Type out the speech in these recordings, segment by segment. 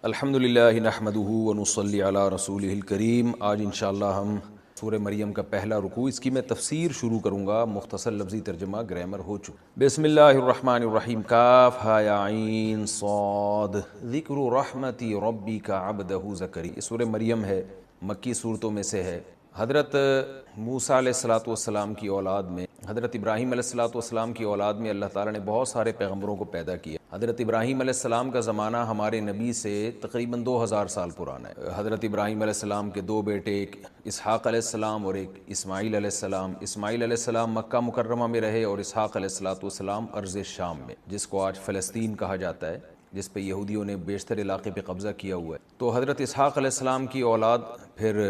الحمدللہ نحمدہ ونصلی علی رسولہ الکریم۔ آج انشاءاللہ ہم سورہ مریم کا پہلا رکوع، اس کی میں تفسیر شروع کروں گا، مختصر لفظی ترجمہ گرامر ہو چکا۔ بسم اللہ الرحمن الرحیم، کاف ہا یا عین صاد، ذکر رحمت ربک عبدہ زکریا۔ یہ سورہ مریم ہے، مکی صورتوں میں سے ہے۔ حضرت موسیٰ علیہ السلام کی اولاد میں، حضرت ابراہیم علیہ السلام کی اولاد میں اللہ تعالیٰ نے بہت سارے پیغمبروں کو پیدا کیا۔ حضرت ابراہیم علیہ السلام کا زمانہ ہمارے نبی سے تقریباً 2000 سال پرانا ہے۔ حضرت ابراہیم علیہ السلام کے دو بیٹے، ایک اسحاق علیہ السلام اور ایک اسماعیل علیہ السلام۔ اسماعیل علیہ السلام مکہ مکرمہ میں رہے اور اسحاق علیہ السلام ارض شام میں، جس کو آج فلسطین کہا جاتا ہے، جس پہ یہودیوں نے بیشتر علاقے پہ قبضہ کیا ہوا ہے۔ تو حضرت اسحاق علیہ السلام کی اولاد، پھر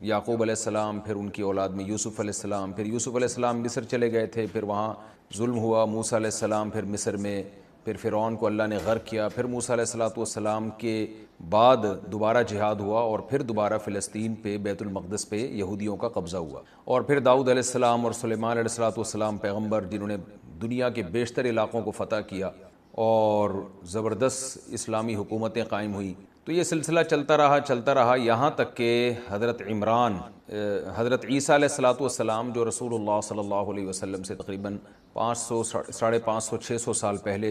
یعقوب علیہ السلام، پھر ان کی اولاد میں یوسف علیہ السلام، پھر یوسف علیہ السلام مصر چلے گئے تھے، پھر وہاں ظلم ہوا، موسیٰ علیہ السلام پھر مصر میں، پھر فرعون کو اللہ نے غرق کیا، پھر موسیٰ علیہ السلام کے بعد دوبارہ جہاد ہوا اور پھر دوبارہ فلسطین پہ، بیت المقدس پہ یہودیوں کا قبضہ ہوا، اور پھر داؤد علیہ السلام اور سلیمان علیہ السلام پیغمبر، جنہوں نے دنیا کے بیشتر علاقوں کو فتح کیا اور زبردست اسلامی حکومتیں قائم ہوئیں۔ تو یہ سلسلہ چلتا رہا یہاں تک کہ حضرت عمران، حضرت عیسیٰ علیہ السلام، جو رسول اللہ صلی اللہ علیہ وسلم سے تقریباً 500 550 600 سال پہلے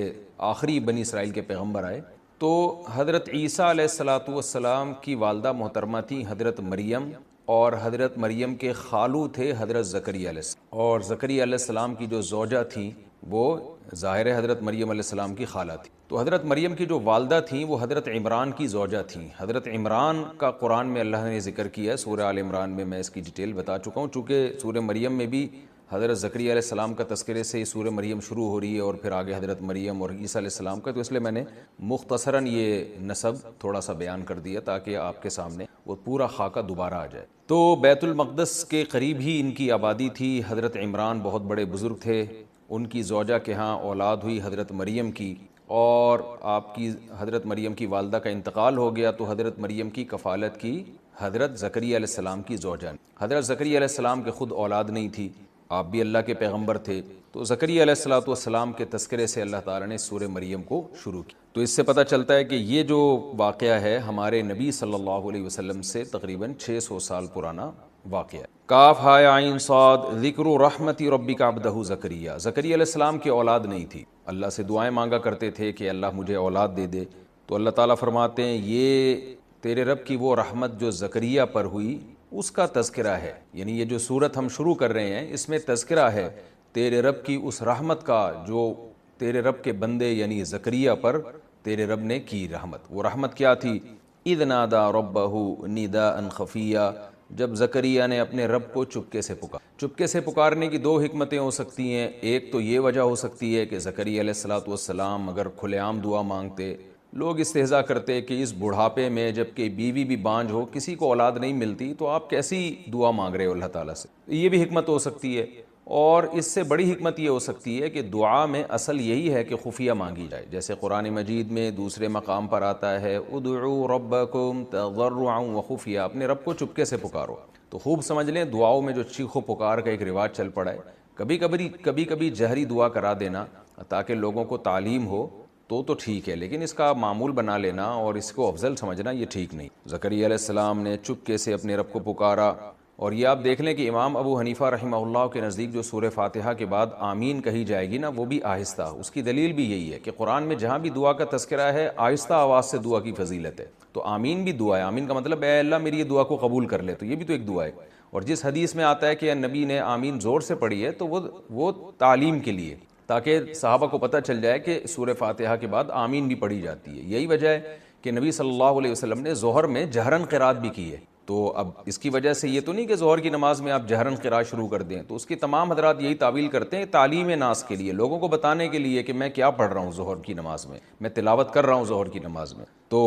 آخری بنی اسرائیل کے پیغمبر آئے، تو حضرت عیسیٰ علیہ السلام کی والدہ محترمہ تھی حضرت مریم، اور حضرت مریم کے خالو تھے حضرت زکریا علیہ السلام، اور زکریا علیہ السلام کی جو زوجہ تھیں وہ ظاہر حضرت مریم علیہ السلام کی خالہ تھی۔ تو حضرت مریم کی جو والدہ تھیں وہ حضرت عمران کی زوجہ تھیں۔ حضرت عمران کا قرآن میں اللہ نے ذکر کیا ہے، سورہ آل عمران میں اس کی ڈیٹیل بتا چکا ہوں۔ چونکہ سورہ مریم میں بھی حضرت زکریا علیہ السلام کا تذکرے سے یہ سورہ مریم شروع ہو رہی ہے، اور پھر آگے حضرت مریم اور عیسیٰ علیہ السلام کا، تو اس لیے میں نے مختصراً یہ نسب تھوڑا سا بیان کر دیا تاکہ آپ کے سامنے وہ پورا خاکہ دوبارہ آ جائے۔ تو بیت المقدس کے قریب ہی ان کی آبادی تھی۔ حضرت عمران بہت بڑے بزرگ تھے، ان کی زوجہ کے ہاں اولاد ہوئی حضرت مریم کی، اور آپ کی حضرت مریم کی والدہ کا انتقال ہو گیا، تو حضرت مریم کی کفالت کی حضرت زکریا علیہ السلام کی زوجہ نے۔ حضرت زکریا علیہ السلام کے خود اولاد نہیں تھی، آپ بھی اللہ کے پیغمبر تھے، تو زکریا علیہ السلام کے تذکرے سے اللہ تعالیٰ نے سورہ مریم کو شروع کی۔ تو اس سے پتہ چلتا ہے کہ یہ جو واقعہ ہے ہمارے نبی صلی اللہ علیہ وسلم سے تقریباً 600 سال پرانا واقعہ ہے۔ کاف ہا یا عین صاد، ذکر رحمت ربک عبدہ زکریا۔ زکریا علیہ السلام کی اولاد نہیں تھی، اللہ سے دعائیں مانگا کرتے تھے کہ اللہ مجھے اولاد دے دے، تو اللہ تعالیٰ فرماتے ہیں یہ تیرے رب کی وہ رحمت جو زکریا پر ہوئی اس کا تذکرہ ہے۔ یعنی یہ جو سورت ہم شروع کر رہے ہیں اس میں تذکرہ ہے تیرے رب کی اس رحمت کا جو تیرے رب کے بندے یعنی زکریا پر تیرے رب نے کی رحمت۔ وہ رحمت کیا تھی؟ اذ نادا ربہ نداء خفیہ، جب زکریا نے اپنے رب کو چپکے سے پکارا۔ چپکے سے پکارنے کی دو حکمتیں ہو سکتی ہیں، ایک تو یہ وجہ ہو سکتی ہے کہ زکریا علیہ السلام اگر کھلے عام دعا مانگتے، لوگ استہزاء کرتے کہ اس بڑھاپے میں جب کہ بیوی بھی بانجھ ہو، کسی کو اولاد نہیں ملتی، تو آپ کیسی دعا مانگ رہے ہو اللہ تعالیٰ سے، یہ بھی حکمت ہو سکتی ہے۔ اور اس سے بڑی حکمت یہ ہو سکتی ہے کہ دعا میں اصل یہی ہے کہ خفیہ مانگی جائے، جیسے قرآن مجید میں دوسرے مقام پر آتا ہے ادعوا ربکم تضرعا وخفیہ، اپنے رب کو چپکے سے پکارو۔ تو خوب سمجھ لیں دعاؤں میں جو چیخ و پکار کا ایک رواج چل پڑا ہے، کبھی کبھی جہری دعا کرا دینا تاکہ لوگوں کو تعلیم ہو تو ٹھیک ہے، لیکن اس کا معمول بنا لینا اور اس کو افضل سمجھنا یہ ٹھیک نہیں۔ زکریا علیہ السلام نے چپکے سے اپنے رب کو پکارا، اور یہ آپ دیکھ لیں کہ امام ابو حنیفہ رحمہ اللہ کے نزدیک جو سورہ فاتحہ کے بعد آمین کہی جائے گی نا، وہ بھی آہستہ، اس کی دلیل بھی یہی ہے کہ قرآن میں جہاں بھی دعا کا تذکرہ ہے آہستہ آواز سے دعا کی فضیلت ہے۔ تو آمین بھی دعا ہے، آمین کا مطلب اے اللہ میری یہ دعا کو قبول کر لے، تو یہ بھی تو ایک دعا ہے۔ اور جس حدیث میں آتا ہے کہ نبی نے آمین زور سے پڑھی ہے تو وہ تعلیم کے لیے، تاکہ صحابہ کو پتہ چل جائے کہ سورہ فاتحہ کے بعد آمین بھی پڑھی جاتی ہے۔ یہی وجہ ہے کہ نبی صلی اللہ علیہ وسلم نے ظہر میں جہرن قرات بھی کی ہے۔ تو اب اس کی وجہ سے یہ تو نہیں کہ ظہر کی نماز میں آپ جہرن قرات شروع کر دیں، تو اس کی تمام حضرات یہی تعویل کرتے ہیں تعلیم ناس کے لیے، لوگوں کو بتانے کے لیے کہ میں کیا پڑھ رہا ہوں ظہر کی نماز میں تلاوت کر رہا ہوں ظہر کی نماز میں۔ تو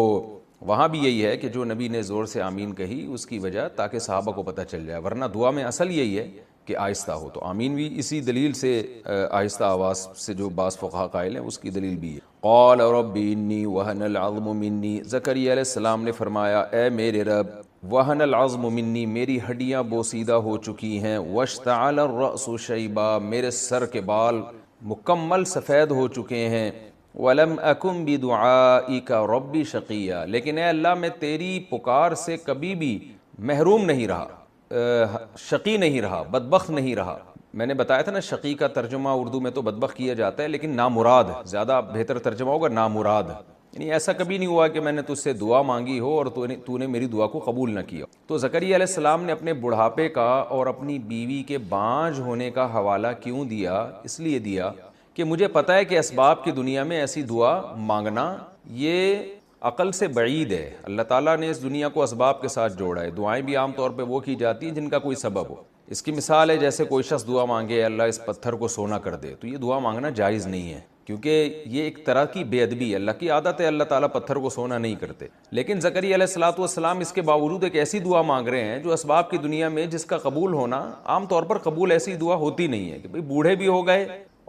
وہاں بھی یہی ہے کہ جو نبی نے زور سے آمین کہی اس کی وجہ تاکہ صحابہ کو پتہ چل جائے، ورنہ دعا میں اصل یہی ہے کہ آہستہ ہو۔ تو آمین بھی اسی دلیل سے آہستہ آواز سے جو بعض فقہا قائل ہیں اس کی دلیل بھی ہے۔ قال رب انی وہن العظم منی، زکریا علیہ السلام نے فرمایا اے میرے رب، وہن العظم منی، میری ہڈیاں بوسیدہ ہو چکی ہیں، واشتعل الرأس شیبا، میرے سر کے بال مکمل سفید ہو چکے ہیں، وَلَمْ أَكُنْ بِدُعَائِكَ رَبِّ شَقِيًّا، لیکن اے اللہ میں تیری پکار سے کبھی بھی محروم نہیں رہا، شقی نہیں رہا، بدبخت نہیں رہا۔ میں نے بتایا تھا نا شقی کا ترجمہ اردو میں تو بدبخت کیا جاتا ہے، لیکن نامراد زیادہ بہتر ترجمہ ہوگا، نامراد، یعنی ایسا کبھی نہیں ہوا کہ میں نے تجھ سے دعا مانگی ہو اور تو نے میری دعا کو قبول نہ کیا۔ تو زکریا علیہ السلام نے اپنے بڑھاپے کا اور اپنی بیوی کے بانجھ ہونے کا حوالہ کیوں دیا؟ اس لیے دیا کہ مجھے پتہ ہے کہ اسباب کی دنیا میں ایسی دعا مانگنا یہ عقل سے بعید ہے۔ اللہ تعالیٰ نے اس دنیا کو اسباب کے ساتھ جوڑا ہے، دعائیں بھی عام طور پہ وہ کی جاتی ہیں جن کا کوئی سبب ہو۔ اس کی مثال ہے جیسے کوئی شخص دعا مانگے اللہ اس پتھر کو سونا کر دے، تو یہ دعا مانگنا جائز نہیں ہے، کیونکہ یہ ایک طرح کی بے ادبی ہے۔ اللہ کی عادت ہے اللہ تعالیٰ پتھر کو سونا نہیں کرتے، لیکن زکریا علیہ الصلوۃ والسلام اس کے باوجود ایک ایسی دعا مانگ رہے ہیں جو اسباب کی دنیا میں جس کا قبول ہونا عام طور پر قبول ایسی دعا ہوتی نہیں ہے کہ بھئی بوڑھے بھی ہو گئے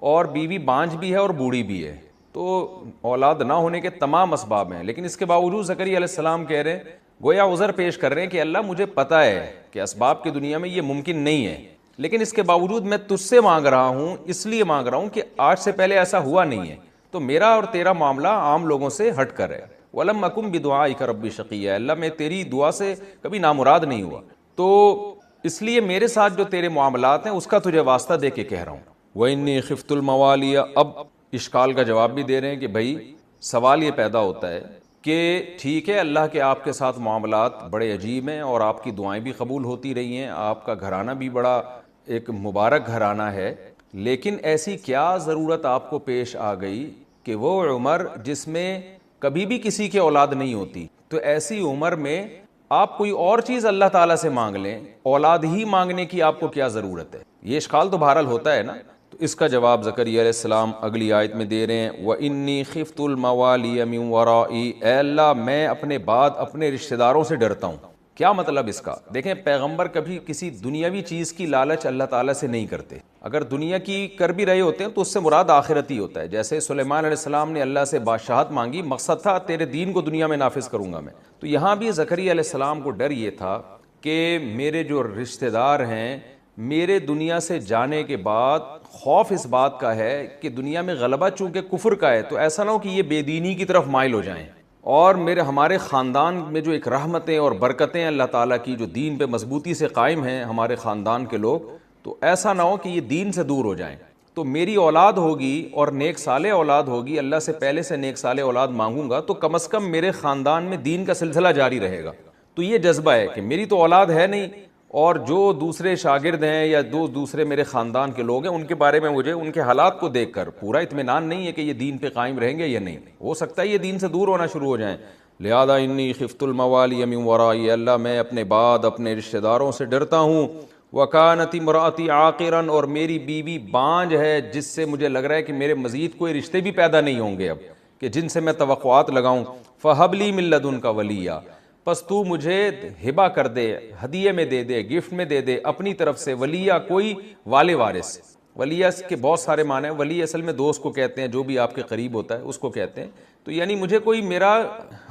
اور بیوی بانجھ بھی ہے اور بوڑھی بھی ہے، تو اولاد نہ ہونے کے تمام اسباب ہیں، لیکن اس کے باوجود زکریا علیہ السلام کہہ رہے ہیں، گویا عذر پیش کر رہے ہیں کہ اللہ مجھے پتہ ہے کہ اسباب کی دنیا میں یہ ممکن نہیں ہے، لیکن اس کے باوجود میں تجھ سے مانگ رہا ہوں، اس لیے مانگ رہا ہوں کہ آج سے پہلے ایسا ہوا نہیں ہے، تو میرا اور تیرا معاملہ عام لوگوں سے ہٹ کر ہے۔ وَلَمْ أَكُنْ بِدُعَائِكَ رَبِّ شَقِيًّا، اللہ میں تیری دعا سے کبھی نامراد نہیں ہوا، تو اس لیے میرے ساتھ جو تیرے معاملات ہیں اس کا تجھے واسطہ دے کے کہہ رہا ہوں۔ وَإِنِّي خِفْتُ الْمَوَالِيَ، اب اشکال کا جواب بھی دے رہے ہیں کہ بھائی سوال یہ پیدا ہوتا ہے کہ ٹھیک ہے اللہ کے آپ کے ساتھ معاملات بڑے عجیب ہیں اور آپ کی دعائیں بھی قبول ہوتی رہی ہیں، آپ کا گھرانہ بھی بڑا ایک مبارک گھرانہ ہے، لیکن ایسی کیا ضرورت آپ کو پیش آ گئی کہ وہ عمر جس میں کبھی بھی کسی کی اولاد نہیں ہوتی، تو ایسی عمر میں آپ کوئی اور چیز اللہ تعالیٰ سے مانگ لیں، اولاد ہی مانگنے کی آپ کو کیا ضرورت ہے؟ یہ اشکال تو بہرحال ہوتا ہے نا۔ تو اس کا جواب زکریا علیہ السلام اگلی آیت میں دے رہے ہیں، وَإِنِّي خِفْتُ الْمَوَالِيَ مِنْ وَرَائِي، اے اللہ میں اپنے بعد اپنے رشتہ داروں سے ڈرتا ہوں۔ کیا مطلب اس کا؟ دیکھیں پیغمبر کبھی کسی دنیاوی چیز کی لالچ اللہ تعالیٰ سے نہیں کرتے، اگر دنیا کی کر بھی رہے ہوتے ہیں تو اس سے مراد آخرت ہی ہوتا ہے۔ جیسے سلیمان علیہ السلام نے اللہ سے بادشاہت مانگی، مقصد تھا تیرے دین کو دنیا میں نافذ کروں گا میں، تو یہاں بھی زکریا علیہ السلام کو ڈر یہ تھا کہ میرے جو رشتہ دار ہیں میرے دنیا سے جانے کے بعد خوف اس بات کا ہے کہ دنیا میں غلبہ چونکہ کفر کا ہے تو ایسا نہ ہو کہ یہ بے دینی کی طرف مائل ہو جائیں، اور ہمارے خاندان میں جو ایک رحمتیں اور برکتیں اللہ تعالیٰ کی جو دین پہ مضبوطی سے قائم ہیں ہمارے خاندان کے لوگ، تو ایسا نہ ہو کہ یہ دین سے دور ہو جائیں، تو میری اولاد ہوگی اور نیک صالح اولاد ہوگی، اللہ سے پہلے سے نیک صالح اولاد مانگوں گا تو کم از کم میرے خاندان میں دین کا سلسلہ جاری رہے گا۔ تو یہ جذبہ ہے کہ میری تو اولاد ہے نہیں، اور جو دوسرے شاگرد ہیں یا دوسرے میرے خاندان کے لوگ ہیں ان کے بارے میں مجھے ان کے حالات کو دیکھ کر پورا اطمینان نہیں ہے کہ یہ دین پہ قائم رہیں گے یا نہیں، ہو سکتا ہے یہ دین سے دور ہونا شروع ہو جائیں، لہذا انی خفت الموالی من ورائی، اللہ میں اپنے بعد اپنے رشتہ داروں سے ڈرتا ہوں، وکانت امراتی عاقرا، اور میری بیوی بانجھ ہے جس سے مجھے لگ رہا ہے کہ میرے مزید کوئی رشتے بھی پیدا نہیں ہوں گے اب کہ جن سے میں توقعات لگاؤں، فہب لی من لدنک ولیہ، پس تو مجھے ہبہ کر دے، ہدیے میں دے دے، گفٹ میں دے دے اپنی طرف سے، ولیہ کوئی والے وارث۔ ولیہ کے بہت سارے معنی ہیں، ولی اصل میں دوست کو کہتے ہیں، جو بھی آپ کے قریب ہوتا ہے اس کو کہتے ہیں، تو یعنی مجھے کوئی میرا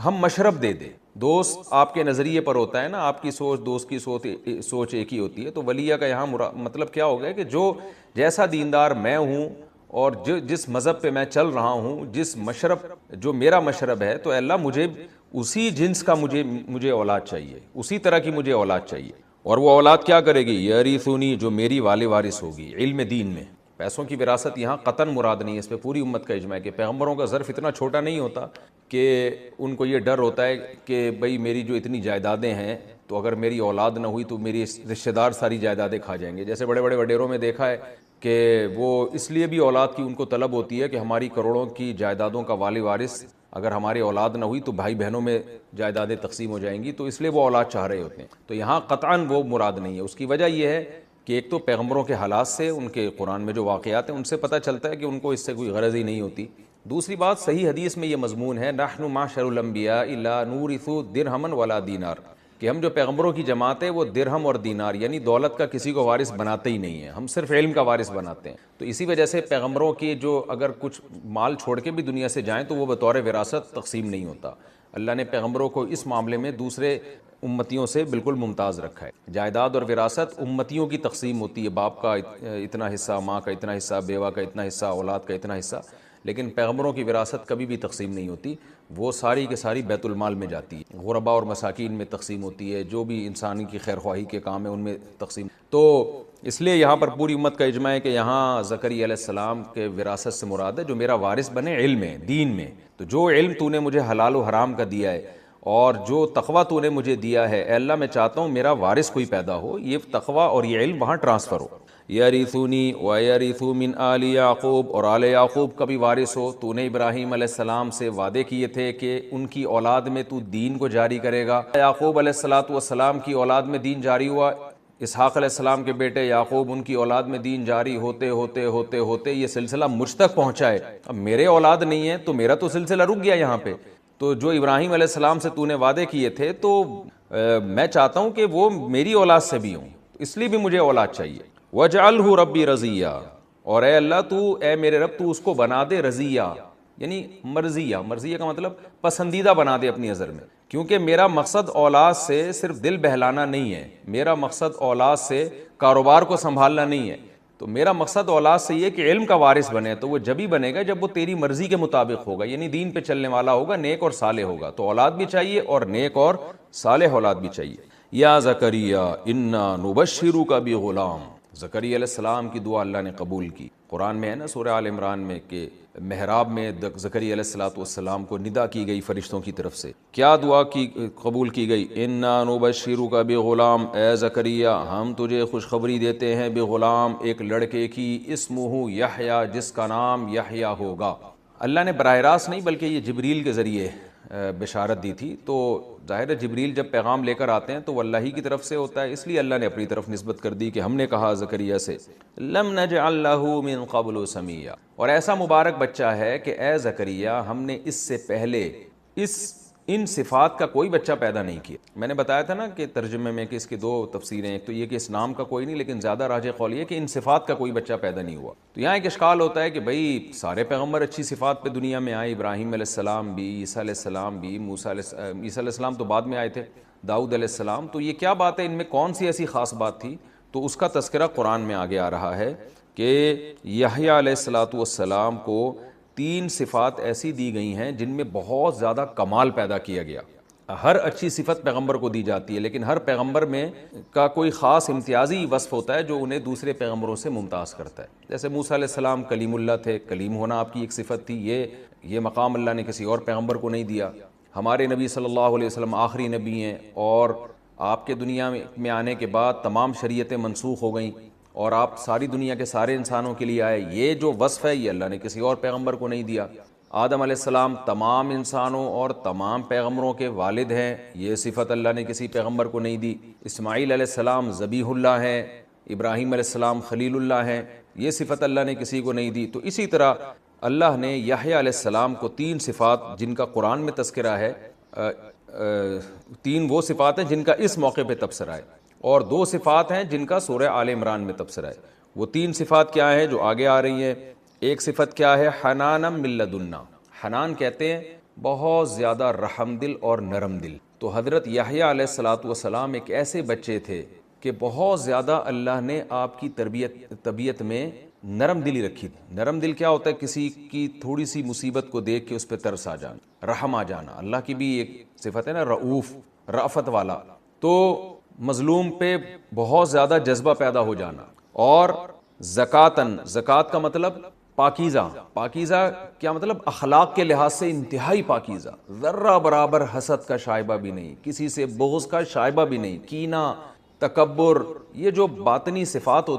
ہم مشرب دے دے۔ دوست آپ کے نظریے پر ہوتا ہے نا، آپ کی سوچ دوست کی سوچ ایک ہی ہوتی ہے، تو ولیہ کا یہاں مطلب کیا ہو گیا کہ جو جیسا دیندار میں ہوں اور جس مذہب پہ میں چل رہا ہوں، جس مشرب جو میرا مشرب ہے، تو اللہ مجھے اسی جنس کا مجھے اولاد چاہیے، اسی طرح کی مجھے اولاد چاہیے، اور وہ اولاد کیا کرے گی؟ یریثنی، جو میری والے وارث ہوگی علم دین میں۔ پیسوں کی وراثت یہاں قطعاً مراد نہیں ہے، اس پہ پوری امت کا اجماع ہے کہ پیغمبروں کا ظرف اتنا چھوٹا نہیں ہوتا کہ ان کو یہ ڈر ہوتا ہے کہ بھئی میری جو اتنی جائیدادیں ہیں تو اگر میری اولاد نہ ہوئی تو میری رشتہ دار ساری جائیدادیں کھا جائیں گے۔ جیسے بڑے بڑے وڈیروں میں دیکھا ہے کہ وہ اس لیے بھی اولاد کی ان کو طلب ہوتی ہے کہ ہماری کروڑوں کی جائیدادوں کا والی وارث اگر ہماری اولاد نہ ہوئی تو بھائی بہنوں میں جائیدادیں تقسیم ہو جائیں گی، تو اس لیے وہ اولاد چاہ رہے ہوتے ہیں۔ تو یہاں قطعاً وہ مراد نہیں ہے۔ اس کی وجہ یہ ہے کہ ایک تو پیغمبروں کے حالات سے، ان کے قرآن میں جو واقعات ہیں ان سے پتہ چلتا ہے کہ ان کو اس سے کوئی غرض ہی نہیں ہوتی۔ دوسری بات، صحیح حدیث میں یہ مضمون ہے، نحن معشر الانبیاء لا نورث درہما ولا دینار، کہ ہم جو پیغمبروں کی جماعت ہے وہ درہم اور دینار یعنی دولت کا کسی کو وارث بناتے ہی نہیں ہیں، ہم صرف علم کا وارث بناتے ہیں۔ تو اسی وجہ سے پیغمبروں کی جو اگر کچھ مال چھوڑ کے بھی دنیا سے جائیں تو وہ بطور وراثت تقسیم نہیں ہوتا۔ اللہ نے پیغمبروں کو اس معاملے میں دوسرے امتیوں سے بالکل ممتاز رکھا ہے۔ جائیداد اور وراثت امتیوں کی تقسیم ہوتی ہے، باپ کا اتنا حصہ، ماں کا اتنا حصہ، بیوہ کا اتنا حصہ، اولاد کا اتنا حصہ، لیکن پیغمبروں کی وراثت کبھی بھی تقسیم نہیں ہوتی، وہ ساری کے ساری بیت المال میں جاتی ہے، غرباء اور مساکین میں تقسیم ہوتی ہے، جو بھی انسانی کی خیر خواہی کے کام ہے ان میں تقسیم۔ تو اس لیے یہاں پر پوری امت کا اجماع ہے کہ یہاں زکریا علیہ السلام کے وراثت سے مراد ہے جو میرا وارث بنے علم میں، دین میں۔ تو جو علم تو نے مجھے حلال و حرام کا دیا ہے اور جو تقویٰ تو نے مجھے دیا ہے، اے اللہ میں چاہتا ہوں میرا وارث کوئی پیدا ہو، یہ تقویٰ اور یہ علم وہاں ٹرانسفر ہو۔ یرثنی ویرث من آل یعقوب، اور آل یعقوب کا بھی وارث ہو۔ تو نے ابراہیم علیہ السلام سے وعدے کیے تھے کہ ان کی اولاد میں تو دین کو جاری کرے گا۔ یعقوب علیہ السلام کی اولاد میں دین جاری ہوا، اسحاق علیہ السلام کے بیٹے یعقوب، ان کی اولاد میں دین جاری ہوتے ہوتے ہوتے ہوتے یہ سلسلہ مجھ تک پہنچا ہے۔ اب میرے اولاد نہیں ہے تو میرا تو سلسلہ رک گیا یہاں پہ۔ تو جو ابراہیم علیہ السلام سے تو نے وعدے کیے تھے تو میں چاہتا ہوں کہ وہ میری اولاد سے بھی ہوں، اس لیے بھی مجھے اولاد چاہیے۔ وَاجْعَلْهُ رَبِّي رَضِيًّا، اور اے اللہ تو، اے میرے رب تو اس کو بنا دے رضیہ، یعنی مرضیہ، مرضیہ کا مطلب پسندیدہ بنا دے اپنی نظر میں، کیونکہ میرا مقصد اولاد سے صرف دل بہلانا نہیں ہے، میرا مقصد اولاد سے کاروبار کو سنبھالنا نہیں ہے، تو میرا مقصد اولاد سے یہ کہ علم کا وارث بنے، تو وہ جبھی بنے گا جب وہ تیری مرضی کے مطابق ہوگا، یعنی دین پہ چلنے والا ہوگا، نیک اور صالح ہوگا۔ تو اولاد بھی چاہیے اور نیک اور صالح اولاد بھی چاہیے۔ یا زکریا انا نبشرک بغلام، زکریا علیہ السلام کی دعا اللہ نے قبول کی۔ قرآن میں ہے نا سورہ آل عمران میں کہ محراب میں زکریا علیہ السلام کو ندا کی گئی فرشتوں کی طرف سے، کیا دعا کی قبول کی گئی؟ انا نبشرک بغلام، اے زکریا ہم تجھے خوشخبری دیتے ہیں بغلام، ایک لڑکے کی، اسمہ یحییٰ، جس کا نام یحییٰ ہوگا۔ اللہ نے براہ راست نہیں بلکہ یہ جبریل کے ذریعے بشارت دی تھی۔ تو ظاہر ہے جبریل جب پیغام لے کر آتے ہیں تو وہ اللہ ہی کی طرف سے ہوتا ہے، اس لیے اللہ نے اپنی طرف نسبت کر دی کہ ہم نے کہا زکریا سے لم نجعل لہ من قبل سمیہ، اور ایسا مبارک بچہ ہے کہ اے زکریا ہم نے اس سے پہلے ان صفات کا کوئی بچہ پیدا نہیں کیا۔ میں نے بتایا تھا نا کہ ترجمے میں کہ اس کی دو تفسیریں، ایک تو یہ کہ اس نام کا کوئی نہیں، لیکن زیادہ راجح قول یہ کہ ان صفات کا کوئی بچہ پیدا نہیں ہوا۔ تو یہاں ایک اشکال ہوتا ہے کہ بھئی سارے پیغمبر اچھی صفات پہ دنیا میں آئے، ابراہیم علیہ السلام بھی، عیسیٰ علیہ السلام بھی، عیسیٰ علیہ السلام تو بعد میں آئے تھے، داؤد علیہ السلام، تو یہ کیا بات ہے، ان میں کون سی ایسی خاص بات تھی؟ تو اس کا تذکرہ قرآن میں آگے آ رہا ہے کہ یحییٰ علیہ السلام کو 3 صفات ایسی دی گئی ہیں جن میں بہت زیادہ کمال پیدا کیا گیا۔ ہر اچھی صفت پیغمبر کو دی جاتی ہے، لیکن ہر پیغمبر میں کا کوئی خاص امتیازی وصف ہوتا ہے جو انہیں دوسرے پیغمبروں سے ممتاز کرتا ہے۔ جیسے موسیٰ علیہ السلام کلیم اللہ تھے، کلیم ہونا آپ کی ایک صفت تھی، یہ مقام اللہ نے کسی اور پیغمبر کو نہیں دیا۔ ہمارے نبی صلی اللہ علیہ وسلم آخری نبی ہیں، اور آپ کے دنیا میں آنے کے بعد تمام شریعتیں منسوخ ہو گئیں اور آپ ساری دنیا کے سارے انسانوں کے لیے آئے۔ یہ جو وصف ہے یہ اللہ نے کسی اور پیغمبر کو نہیں دیا۔ آدم علیہ السلام تمام انسانوں اور تمام پیغمبروں کے والد ہیں، یہ صفت اللہ نے کسی پیغمبر کو نہیں دی۔ اسماعیل علیہ السلام ذبیح اللہ ہیں، ابراہیم علیہ السلام خلیل اللہ ہیں، یہ صفت اللہ نے کسی کو نہیں دی۔ تو اسی طرح اللہ نے یحییٰ علیہ السلام کو 3 صفات جن کا قرآن میں تذکرہ ہے، 3 وہ صفات ہیں جن کا اس موقع پہ تبصرہ ہے، اور 2 صفات ہیں جن کا سورہ آل عمران میں تبصرہ ہے۔ وہ 3 صفات کیا ہیں جو آگے آ رہی ہیں؟ ایک صفت کیا ہے؟ حنانا من لدنا، حنان کہتے ہیں بہت زیادہ رحم دل اور نرم دل۔ تو حضرت یحییٰ علیہ السلام ایک ایسے بچے تھے کہ بہت زیادہ اللہ نے آپ کی طبیعت میں نرم دلی رکھی تھی۔ نرم دل کیا ہوتا ہے؟ کسی کی تھوڑی سی مصیبت کو دیکھ کے اس پہ ترس آ جانا، رحم آ جانا۔ اللہ کی بھی ایک صفت ہے نا رؤوف، رأفت والا۔ تو مظلوم پہ بہت زیادہ جذبہ پیدا ہو جانا۔ اور زکاتن، زکات کا مطلب پاکیزہ، پاکیزہ کیا مطلب؟ اخلاق کے لحاظ سے انتہائی پاکیزہ، ذرہ برابر حسد کا شائبہ بھی نہیں، کسی سے بغض کا شائبہ بھی نہیں، کینہ، تکبر، یہ جو باطنی صفات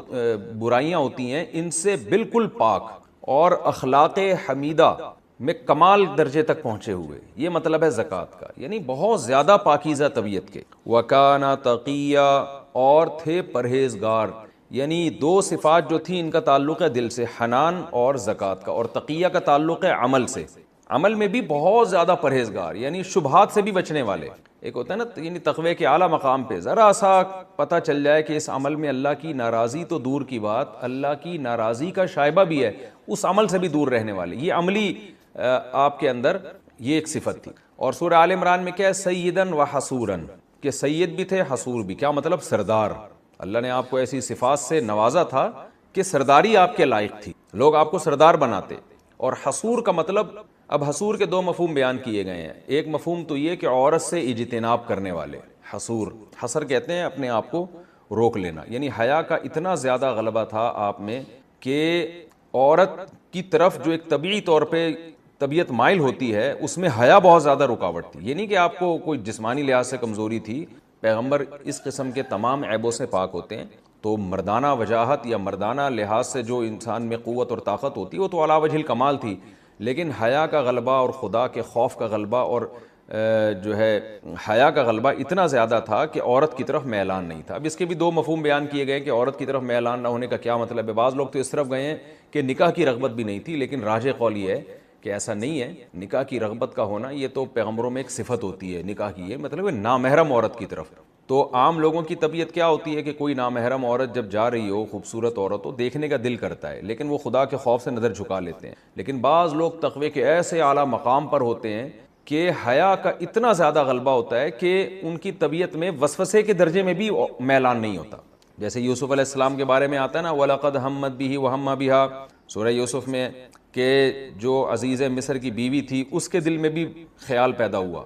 برائیاں ہوتی ہیں ان سے بالکل پاک، اور اخلاق حمیدہ میں کمال درجے تک پہنچے ہوئے، یہ مطلب ہے زکوٰۃ کا، یعنی بہت زیادہ پاکیزہ طبیعت کے۔ وَكَانَ تَقِيًّا، اور تھے پرہیزگار، یعنی 2 صفات جو تھیں ان کا تعلق ہے دل سے، حنان اور زکوٰۃ کا، اور تقیہ کا تعلق ہے عمل سے، عمل میں بھی بہت زیادہ پرہیزگار، یعنی شبہات سے بھی بچنے والے۔ ایک ہوتا ہے نا یعنی تقوی کے اعلیٰ مقام پہ ذرا سا پتہ چل جائے کہ اس عمل میں اللہ کی ناراضی تو دور کی بات، اللہ کی ناراضی کا شائبہ بھی ہے، اس عمل سے بھی دور رہنے والے، یہ عملی آپ کے اندر یہ ایک صفت تھی۔ اور سورہ آل عمران میں کیا ہے؟ سیدن و حصوراً، کہ سید بھی تھے، حصور بھی، کیا مطلب؟ سردار۔ اللہ نے آپ کو ایسی صفات سے نوازا تھا کہ سرداری آپ کے لائق تھی، لوگ آپ کو سردار بناتے۔ اور حصور کا مطلب، اب حصور کے دو مفہوم بیان کیے گئے ہیں. ایک مفہوم تو یہ کہ عورت سے اجتناب کرنے والے، حصور، حصر کہتے ہیں اپنے آپ کو روک لینا، یعنی حیا کا اتنا زیادہ غلبہ تھا آپ میں کہ عورت کی طرف جو ایک طبیعی طور پہ طبیعت مائل ہوتی ہے اس میں حیا بہت زیادہ رکاوٹ تھی. یہ نہیں کہ آپ کو کوئی جسمانی لحاظ سے کمزوری تھی، پیغمبر اس قسم کے تمام عیبوں سے پاک ہوتے ہیں. تو مردانہ وجاہت یا مردانہ لحاظ سے جو انسان میں قوت اور طاقت ہوتی ہے وہ تو علی وجہ الکمال تھی، لیکن حیا کا غلبہ اور خدا کے خوف کا غلبہ اور جو ہے حیا کا غلبہ اتنا زیادہ تھا کہ عورت کی طرف میلان نہیں تھا. اب اس کے بھی دو مفہوم بیان کیے گئے کہ عورت کی طرف میلان نہ ہونے کا کیا مطلب ہے. بعض لوگ تو اس طرف گئے ہیں کہ نکاح کی رغبت بھی نہیں تھی، لیکن راجح قول یہ ہے کہ ایسا نہیں ہے. نکاح کی رغبت کا ہونا یہ تو پیغمبروں میں ایک صفت ہوتی ہے نکاح کی، یہ مطلب ہے نامحرم عورت کی طرف. تو عام لوگوں کی طبیعت کیا ہوتی ہے کہ کوئی نامحرم عورت جب جا رہی ہو، خوبصورت عورت ہو، دیکھنے کا دل کرتا ہے، لیکن وہ خدا کے خوف سے نظر جھکا لیتے ہیں. لیکن بعض لوگ تقوی کے ایسے اعلیٰ مقام پر ہوتے ہیں کہ حیا کا اتنا زیادہ غلبہ ہوتا ہے کہ ان کی طبیعت میں وسوسے کے درجے میں بھی میلان نہیں ہوتا. جیسے یوسف علیہ السلام کے بارے میں آتا ہے نا، وَلَقَدْ هَمَّتْ بِهِ وَهَمَّ بِهَا، سورہ یوسف میں، کہ جو عزیز مصر کی بیوی تھی اس کے دل میں بھی خیال پیدا ہوا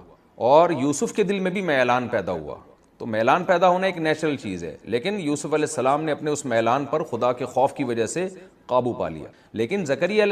اور یوسف کے دل میں بھی میلان پیدا ہوا. تو میلان پیدا ہونا ایک نیچرل چیز ہے، لیکن یوسف علیہ السلام نے اپنے اس میلان پر خدا کے خوف کی وجہ سے قابو پا لیا. لیکن یحییٰ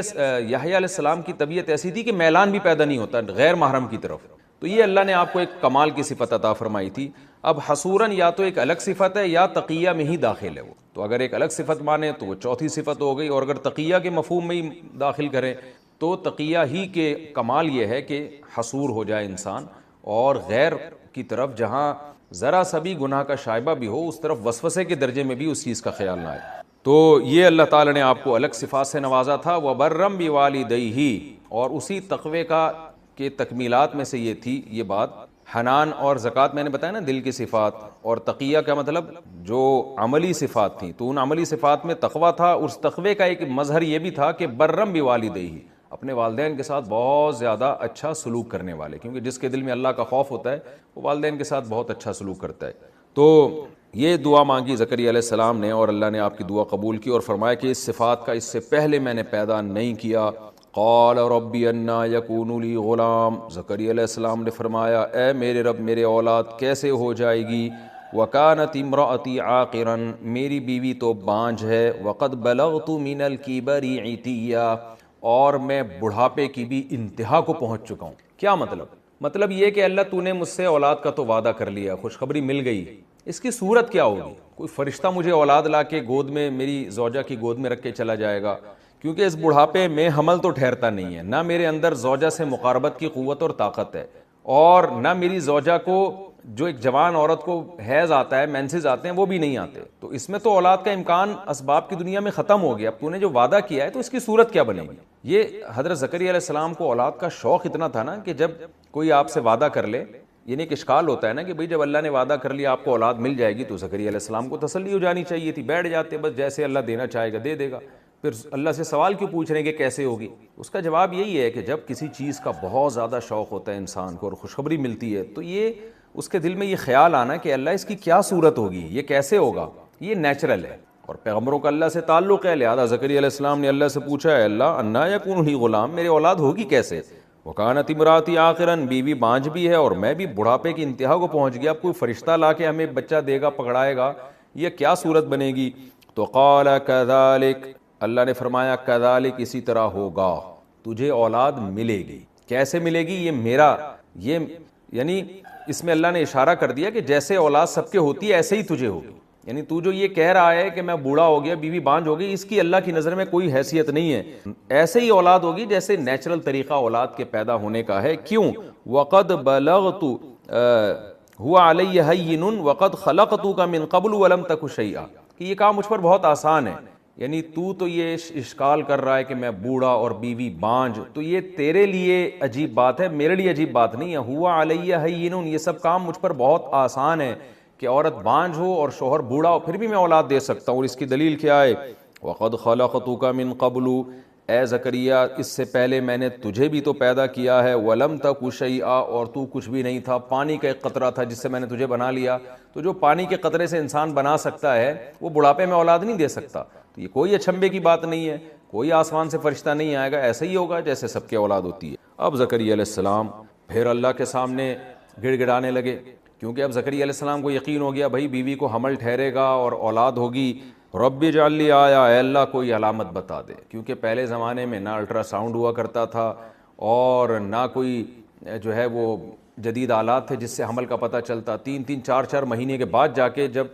علیہ السلام کی طبیعت ایسی تھی کہ میلان بھی پیدا نہیں ہوتا غیر محرم کی طرف. تو یہ اللہ نے آپ کو ایک کمال کی صفت عطا فرمائی تھی. اب حصوراً یا تو ایک الگ صفت ہے یا تقیہ میں ہی داخل ہے وہ. تو اگر ایک الگ صفت مانے تو وہ چوتھی صفت ہو گئی، اور اگر تقیہ کے مفہوم میں ہی داخل کریں تو تقیہ ہی کے کمال یہ ہے کہ حصور ہو جائے انسان، اور غیر کی طرف جہاں ذرا سا بھی گناہ کا شائبہ بھی ہو اس طرف وسوسے کے درجے میں بھی اس چیز کا خیال نہ آئے. تو یہ اللہ تعالیٰ نے آپ کو الگ صفات سے نوازا تھا. وَبَرًّا بِوَالِدَيْهِ، اور اسی تقوی کا کہ تکمیلات میں سے یہ تھی یہ بات. حنان اور زکوٰۃ میں نے بتایا نا دل کی صفات، اور تقیہ کا مطلب جو عملی صفات تھیں، تو ان عملی صفات میں تقوی تھا. اس تقوی کا ایک مظہر یہ بھی تھا کہ برم بوالدیہ، اپنے والدین کے ساتھ بہت زیادہ اچھا سلوک کرنے والے، کیونکہ جس کے دل میں اللہ کا خوف ہوتا ہے وہ والدین کے ساتھ بہت اچھا سلوک کرتا ہے. تو یہ دعا مانگی زکریا علیہ السلام نے، اور اللہ نے آپ کی دعا قبول کی اور فرمایا کہ اس صفات کا اس سے پہلے میں نے پیدا نہیں کیا. قال ربی انا یکون لی غلام، زکریا علیہ السلام نے فرمایا اے میرے رب میرے اولاد کیسے ہو جائے گی. وکانت امراتی عاقرا، میری بیوی تو بانجھ ہے. وقد بلغت من الکبر عتیا، اور میں بڑھاپے کی بھی انتہا کو پہنچ چکا ہوں. کیا مطلب یہ کہ اللہ تو نے مجھ سے اولاد کا تو وعدہ کر لیا، خوشخبری مل گئی، اس کی صورت کیا ہوگی؟ کوئی فرشتہ مجھے اولاد لا کے گود میں میری زوجہ کی گود میں رکھ کے چلا جائے گا؟ کیونکہ اس بڑھاپے میں حمل تو ٹھہرتا نہیں ہے، نہ میرے اندر زوجہ سے مقاربت کی قوت اور طاقت ہے، اور نہ میری زوجہ کو جو ایک جوان عورت کو حیض آتا ہے، مینسز آتے ہیں، وہ بھی نہیں آتے. تو اس میں تو اولاد کا امکان اسباب کی دنیا میں ختم ہو گیا. اب تو نے جو وعدہ کیا ہے تو اس کی صورت کیا بنے گی؟ یہ حضرت زکریا علیہ السلام کو اولاد کا شوق اتنا تھا نا کہ جب کوئی آپ سے وعدہ کر لے، یعنی ایک اشکال ہوتا ہے نا کہ بھئی جب اللہ نے وعدہ کر لیا آپ کو اولاد مل جائے گی، تو زکریا علیہ السلام کو تسلی ہو جانی چاہیے تھی، بیٹھ جاتے بس جیسے اللہ دینا چاہے گا دے دے گا. پھر اللہ سے سوال کیوں پوچھ رہے ہیں کہ کیسے ہوگی؟ اس کا جواب یہی ہے کہ جب کسی چیز کا بہت زیادہ شوق ہوتا ہے انسان کو اور خوشخبری ملتی ہے تو یہ اس کے دل میں یہ خیال آنا کہ اللہ اس کی کیا صورت ہوگی، یہ کیسے ہوگا، یہ نیچرل ہے. اور پیغمبروں کا اللہ سے تعلق ہے، لہذا زکریا علیہ السلام نے اللہ سے پوچھا ہے اللہ انا یکون لی غلام، میرے اولاد ہوگی کیسے؟ وکانت امراتی عاقرا، بیوی بانجھ بھی ہے اور میں بھی بڑھاپے کی انتہا کو پہنچ گیا، اب کوئی فرشتہ لا کے ہمیں بچہ دے گا، پکڑائے گا، یہ کیا صورت بنے گی؟ تو قال کذالک، اللہ نے فرمایا کذالک، اسی طرح ہوگا، تجھے اولاد ملے گی. کیسے ملے گی؟ یہ میرا، یہ یعنی اس میں اللہ نے اشارہ کر دیا کہ جیسے اولاد سب کے ہوتی ہے ایسے ہی تجھے ہوگی. یعنی تو جو یہ کہہ رہا ہے کہ میں بوڑھا ہو گیا، بیوی بانجھ ہو گئی، اس کی اللہ کی نظر میں کوئی حیثیت نہیں ہے. ایسے ہی اولاد ہوگی جیسے نیچرل طریقہ اولاد کے پیدا ہونے کا ہے. کیوں؟ وقد بلغت هو علی ہین وقد خلقتک من قبل ولم تک شیئا، کہ یہ کام مجھ پر بہت آسان ہے. یعنی تو یہ اشکال کر رہا ہے کہ میں بوڑھا اور بیوی بانجھ، تو یہ تیرے لیے عجیب بات ہے، میرے لیے عجیب بات نہیں ہے. ہوا علیہ ہین، یہ سب کام مجھ پر بہت آسان ہے کہ عورت بانجھ ہو اور شوہر بوڑھا ہو پھر بھی میں اولاد دے سکتا ہوں. اور اس کی دلیل کیا ہے؟ وقد خلقتک من قبل، اے زکریا اس سے پہلے میں نے تجھے بھی تو پیدا کیا ہے، ولم تک شیئا، اور تو کچھ بھی نہیں تھا، پانی کا ایک قطرہ تھا جس سے میں نے تجھے بنا لیا۔ تو جو پانی کے قطرے سے انسان بنا سکتا ہے وہ بڑھاپے میں اولاد نہیں دے سکتا، تو یہ کوئی اچھمبے کی بات نہیں ہے، کوئی آسمان سے فرشتہ نہیں آئے گا، ایسا ہی ہوگا جیسے سب کی اولاد ہوتی ہے۔ اب زکریا علیہ السلام پھر اللہ کے سامنے گڑ گڑانے لگے، کیونکہ اب زکریا علیہ السلام کو یقین ہو گیا بھائی بیوی کو حمل ٹھہرے گا اور اولاد ہوگی۔ رب اجعل لی آیہ، اے اللہ کوئی علامت بتا دے، کیونکہ پہلے زمانے میں نہ الٹرا ساؤنڈ ہوا کرتا تھا اور نہ کوئی جو ہے وہ جدید آلات تھے جس سے حمل کا پتہ چلتا۔ 3-4 مہینے کے بعد جا کے جب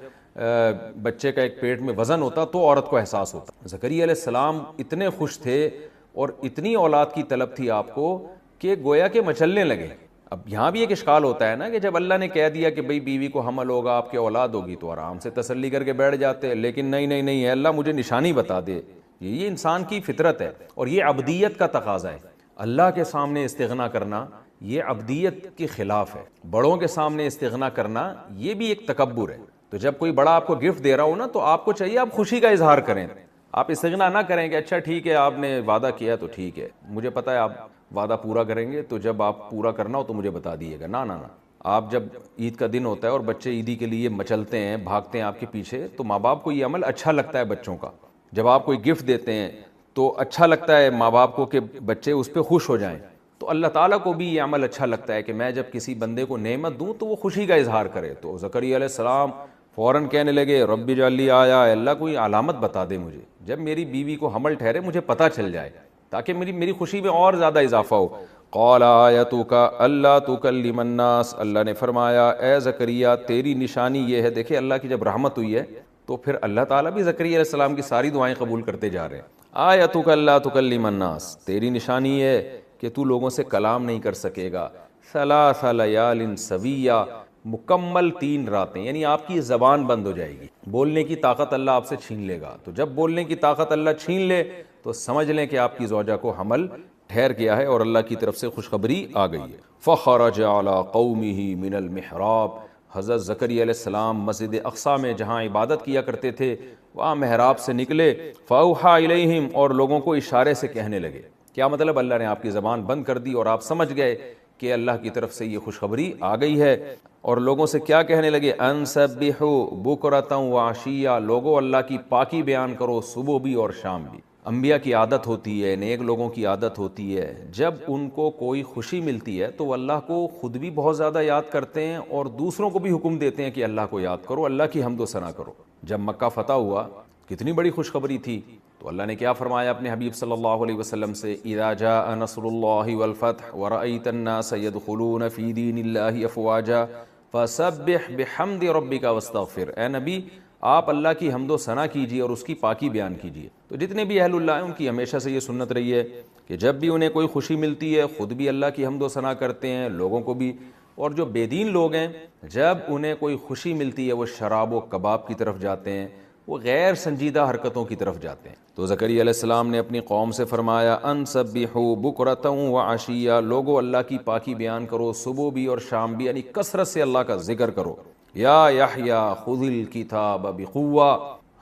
بچے کا ایک پیٹ میں وزن ہوتا تو عورت کو احساس ہوتا۔ زکریا علیہ السلام اتنے خوش تھے اور اتنی اولاد کی طلب تھی آپ کو کہ گویا کہ مچلنے لگے۔ اب یہاں بھی ایک اشکال ہوتا ہے نا کہ جب اللہ نے کہہ دیا کہ بھئی بیوی کو حمل ہوگا، آپ کے اولاد ہوگی، تو آرام سے تسلی کر کے بیٹھ جاتے، لیکن نہیں اے اللہ مجھے نشانی بتا دے۔ یہ انسان کی فطرت ہے اور یہ عبدیت کا تقاضا ہے۔ اللہ کے سامنے استغنا کرنا یہ عبدیت کے خلاف ہے، بڑوں کے سامنے استغنا کرنا یہ بھی ایک تکبر ہے۔ تو جب کوئی بڑا آپ کو گفٹ دے رہا ہو نا تو آپ کو چاہیے آپ خوشی کا اظہار کریں، آپ استغنا نہ کریں کہ اچھا ٹھیک ہے آپ نے وعدہ کیا تو ٹھیک ہے، مجھے پتہ ہے آپ وعدہ پورا کریں گے، تو جب آپ پورا کرنا ہو تو مجھے بتا دیے گا۔ نہ آپ جب عید کا دن ہوتا ہے اور بچے عیدی کے لیے مچلتے ہیں، بھاگتے ہیں آپ کے پیچھے، تو ماں باپ کو یہ عمل اچھا لگتا ہے بچوں کا۔ جب آپ کوئی گفٹ دیتے ہیں تو اچھا لگتا ہے ماں باپ کو کہ بچے اس پہ خوش ہو جائیں، تو اللہ تعالیٰ کو بھی یہ عمل اچھا لگتا ہے کہ میں جب کسی بندے کو نعمت دوں تو وہ خوشی کا اظہار کرے۔ تو زکریا علیہ السلام فوراً کہنے لگے رب اجعل لی آیہ، اللہ کوئی علامت بتا دے مجھے، جب میری بیوی کو حمل ٹھہرے مجھے پتہ چل جائے تاکہ میری خوشی میں اور زیادہ اضافہ ہو۔ قال آیتک اللہ تکلم الناس، اللہ نے فرمایا اے زکریا تیری نشانی یہ ہے۔ دیکھیں اللہ کی جب رحمت ہوئی ہے تو پھر اللہ تعالیٰ بھی زکریا علیہ السلام کی ساری دعائیں قبول کرتے جا رہے ہیں۔ آیتک اللہ تکلم الناس، تیری نشانی ہے کہ تو لوگوں سے کلام نہیں کر سکے گا، ثلاث لیال سویہ، مکمل 3 راتیں، یعنی آپ کی زبان بند ہو جائے گی، بولنے کی طاقت اللہ آپ سے چھین لے گا۔ تو جب بولنے کی طاقت اللہ چھین لے تو سمجھ لیں کہ آپ کی زوجہ کو حمل ٹھہر گیا ہے اور اللہ کی طرف سے خوشخبری آ گئی ہے۔ فخرج علی قومہ من المحراب، حضرت زکریا علیہ السلام مسجد اقصیٰ میں جہاں عبادت کیا کرتے تھے وہاں محراب سے نکلے، فاوحی الیہم، اور لوگوں کو اشارے سے کہنے لگے۔ کیا مطلب؟ اللہ نے آپ کی زبان بند کر دی اور آپ سمجھ گئے کہ اللہ کی طرف سے یہ خوشخبری آ گئی ہے۔ اور لوگوں سے کیا کہنے لگے؟ ان سبحوا بکرۃ وعشیہ، لوگوں اللہ کی پاکی بیان کرو صبح بھی اور شام بھی۔ انبیاء کی عادت ہوتی ہے، نیک لوگوں کی عادت ہوتی ہے، جب ان کو کوئی خوشی ملتی ہے تو وہ اللہ کو خود بھی بہت زیادہ یاد کرتے ہیں اور دوسروں کو بھی حکم دیتے ہیں کہ اللہ کو یاد کرو، اللہ کی حمد و ثنا کرو۔ جب مکہ فتح ہوا کتنی بڑی خوشخبری تھی، تو اللہ نے کیا فرمایا اپنے حبیب صلی اللہ علیہ وسلم سے؟ اذا جاء نصر اللہ والفتح ورأیت الناس يدخلون فی دین اللہ افواجا فسبح بحمد ربک واستغفر۔ اے نبی آپ اللہ کی حمد و ثنا کیجیے اور اس کی پاکی بیان کیجیے۔ تو جتنے بھی اہل اللہ ہیں ان کی ہمیشہ سے یہ سنت رہی ہے کہ جب بھی انہیں کوئی خوشی ملتی ہے خود بھی اللہ کی حمد و ثنا کرتے ہیں، لوگوں کو بھی۔ اور جو بے دین لوگ ہیں جب انہیں کوئی خوشی ملتی ہے وہ شراب و کباب کی طرف جاتے ہیں، وہ غیر سنجیدہ حرکتوں کی طرف جاتے ہیں۔ تو زکریا علیہ السلام نے اپنی قوم سے فرمایا ان سبحوا بکرۃ وعشیہ، لوگو اللہ کی پاکی بیان کرو صبح بھی اور شام بھی، یعنی کثرت سے اللہ کا ذکر کرو۔ یا یحییٰ خذ الکتاب بقوہ،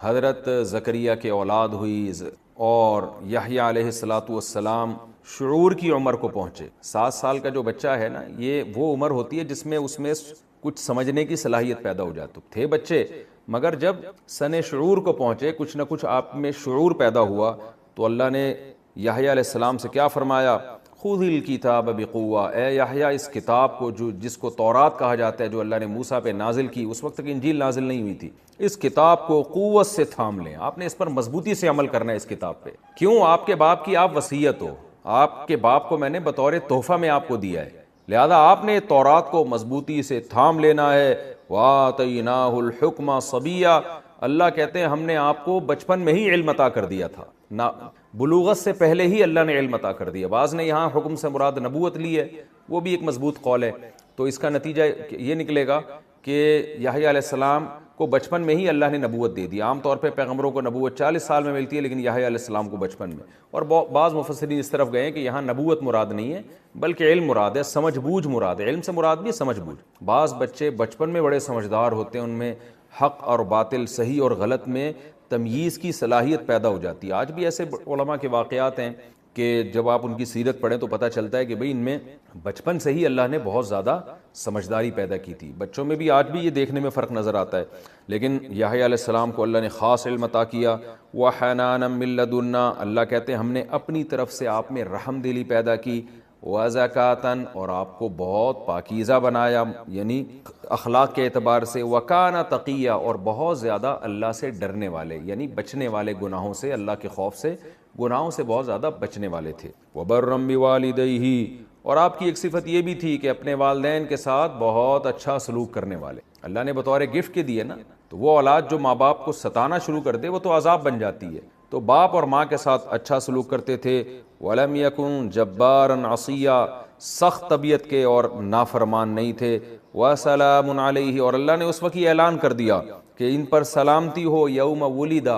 حضرت زکریا کے اولاد ہوئی اور یحییٰ علیہ السلام شعور کی عمر کو پہنچے۔ 7 سال کا جو بچہ ہے نا، یہ وہ عمر ہوتی ہے جس میں اس میں کچھ سمجھنے کی صلاحیت پیدا ہو جاتی تھے بچے، مگر جب سن شعور کو پہنچے کچھ نہ کچھ آپ میں شعور پیدا ہوا تو اللہ نے یحییٰ علیہ السلام سے کیا فرمایا؟ خذ الکتاب بقوہ، اے یحییٰ اس کتاب کو جس کو تورات کہا جاتا ہے، جو اللہ نے موسیٰ پہ نازل کی، اس وقت تک انجیل نازل نہیں ہوئی تھی، اس کتاب کو قوت سے تھام لیں۔ آپ نے اس پر مضبوطی سے عمل کرنا ہے اس کتاب پہ۔ کیوں؟ آپ کے باپ کی آپ وصیت ہو، آپ کے باپ کو میں نے بطور تحفہ میں آپ کو دیا ہے، لہذا آپ نے تورات کو مضبوطی سے تھام لینا ہے۔ وَآتَيْنَاهُ الْحُكْمَ صَبِيًّا، اللہ کہتے ہیں ہم نے آپ کو بچپن میں ہی علم عطا کر دیا تھا، نہ بلوغت سے پہلے ہی اللہ نے علم عطا کر دیا۔ بعض نے یہاں حکم سے مراد نبوت لی ہے، وہ بھی ایک مضبوط قول ہے۔ تو اس کا نتیجہ یہ نکلے گا کہ یحییٰ علیہ السلام کو بچپن میں ہی اللہ نے نبوت دے دی۔ عام طور پہ پیغمبروں کو نبوت 40 سال میں ملتی ہے، لیکن یحییٰ علیہ السلام کو بچپن میں۔ اور بعض مفسرین اس طرف گئے ہیں کہ یہاں نبوت مراد نہیں ہے بلکہ علم مراد ہے، سمجھ بوجھ مراد ہے۔ علم سے مراد بھی سمجھ بوجھ۔ بعض بچے بچپن میں بڑے سمجھدار ہوتے ہیں، ان میں حق اور باطل، صحیح اور غلط میں تمییز کی صلاحیت پیدا ہو جاتی ہے۔ آج بھی ایسے علماء کے واقعات ہیں کہ جب آپ ان کی سیرت پڑھیں تو پتہ چلتا ہے کہ بھئی ان میں بچپن سے ہی اللہ نے بہت زیادہ سمجھداری پیدا کی تھی۔ بچوں میں بھی آج بھی یہ دیکھنے میں فرق نظر آتا ہے، لیکن یحییٰ علیہ السلام کو اللہ نے خاص علم عطا کیا۔ وَحَنَانًا مِن لَدُنَّا، اللہ کہتے ہیں ہم نے اپنی طرف سے آپ میں رحم دلی پیدا کی۔ وَزَكَاةً، اور آپ کو بہت پاکیزہ بنایا، یعنی اخلاق کے اعتبار سے۔ وَكَانَ تَقِيًّا، اور بہت زیادہ اللہ سے ڈرنے والے، یعنی بچنے والے گناہوں سے، اللہ کے خوف سے، گناہوں سے بہت زیادہ بچنے والے تھے۔ وَبَرًّا بِوَالِدَيْهِ، اور آپ کی ایک صفت یہ بھی تھی کہ اپنے والدین کے ساتھ بہت اچھا سلوک کرنے والے۔ اللہ نے بطور گفٹ کے دیے نا، تو وہ اولاد جو ماں باپ کو ستانا شروع کر دے وہ تو عذاب بن جاتی ہے، تو باپ اور ماں کے ساتھ اچھا سلوک کرتے تھے۔ وَلَمْ يَكُنْ جَبَّارًا عَصِيًّا، سخت طبیعت کے اور نافرمان نہیں تھے۔ وَسَلَامٌ عَلَيْهِ، اور اللہ نے اس وقت یہ اعلان کر دیا کہ ان پر سلامتی ہو یوم وُلِدَ،